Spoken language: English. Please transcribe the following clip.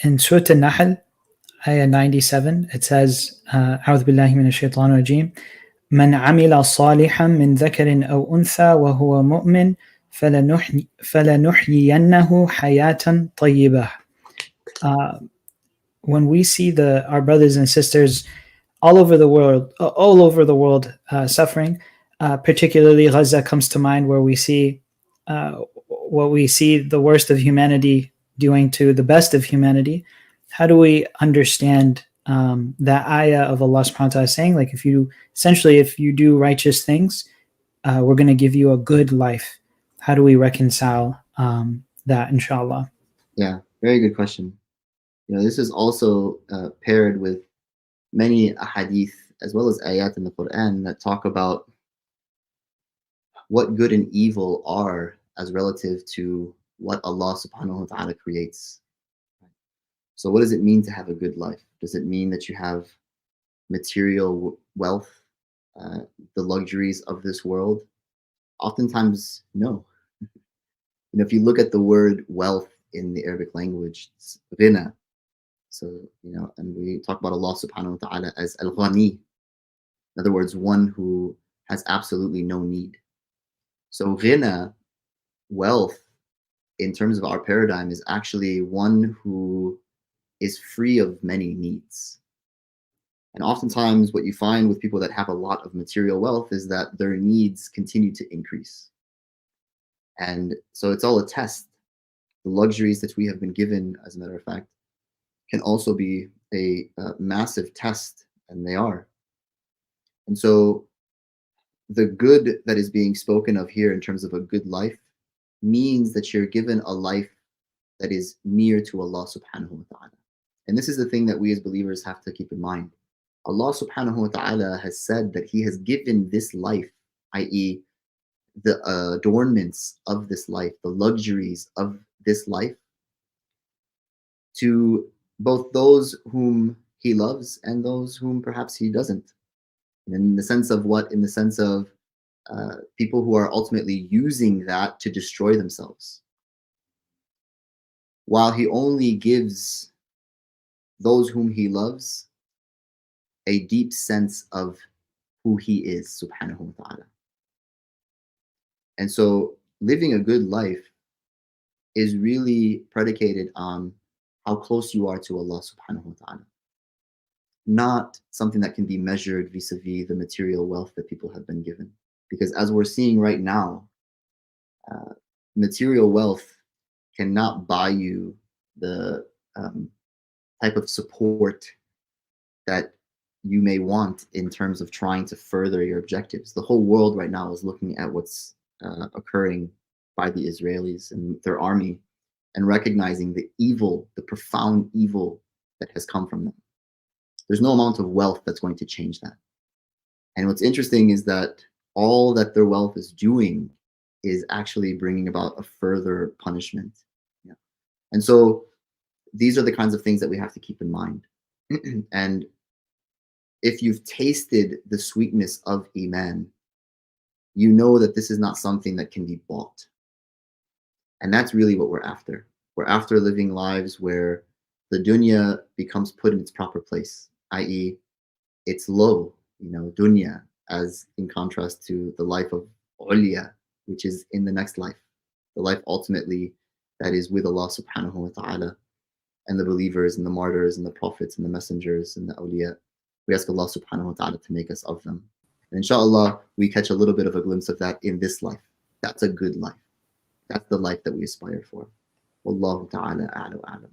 in Surah An-Nahl, Ayah 97, it says, أعوذ بالله من الشيطان الرجيم من عمل صالحا من ذكر أو أنثى وهو مؤمن فلنحيينه حياة طيبة. When we see our brothers and sisters all over the world suffering, particularly Gaza comes to mind, where we see what we see the worst of humanity doing to the best of humanity. How do we understand that ayah of Allah subhanahu wa ta'ala saying, like, if you do righteous things, we're going to give you a good life? How do we reconcile that, inshallah? Yeah, very good question. This is also paired with many ahadith as well as ayat in the Quran that talk about what good and evil are as relative to what Allah subhanahu wa ta'ala creates. So what does it mean to have a good life? Does it mean that you have material wealth, the luxuries of this world? Oftentimes, no. If you look at the word wealth in the Arabic language, it's ghina. So, and we talk about Allah subhanahu wa ta'ala as Al-Ghani. In other words, one who has absolutely no need. So ghina, wealth, in terms of our paradigm, is actually one who is free of many needs. And oftentimes what you find with people that have a lot of material wealth is that their needs continue to increase. And so it's all a test. The luxuries that we have been given, as a matter of fact, can also be a massive test, and they are. And so the good that is being spoken of here in terms of a good life means that you're given a life that is near to Allah subhanahu wa ta'ala. And this is the thing that we as believers have to keep in mind. Allah subhanahu wa ta'ala has said that He has given this life, i.e., the adornments of this life, the luxuries of this life, to both those whom He loves and those whom perhaps He doesn't. And in the sense of what? In the sense of people who are ultimately using that to destroy themselves. While He only gives those whom He loves a deep sense of who He is, subhanahu wa ta'ala. And so living a good life is really predicated on how close you are to Allah subhanahu wa ta'ala. Not something that can be measured vis-a-vis the material wealth that people have been given. Because as we're seeing right now, material wealth cannot buy you the type of support that you may want in terms of trying to further your objectives. The whole world right now is looking at what's occurring by the Israelis and their army, and recognizing the evil, the profound evil that has come from them. There's no amount of wealth that's going to change that. And what's interesting is that all that their wealth is doing is actually bringing about a further punishment. Yeah. And so these are the kinds of things that we have to keep in mind. And if you've tasted the sweetness of Iman, you know that this is not something that can be bought. And that's really what we're after. We're after living lives where the dunya becomes put in its proper place, i.e., it's low, dunya, as in contrast to the life of ulya, which is in the next life, the life ultimately that is with Allah subhanahu wa ta'ala, and the believers and the martyrs and the prophets and the messengers and the awliya. We ask Allah subhanahu wa ta'ala to make us of them. And inshallah, we catch a little bit of a glimpse of that in this life. That's a good life. That's the life that we aspire for. Wallahu ta'ala a'la wa a'lam.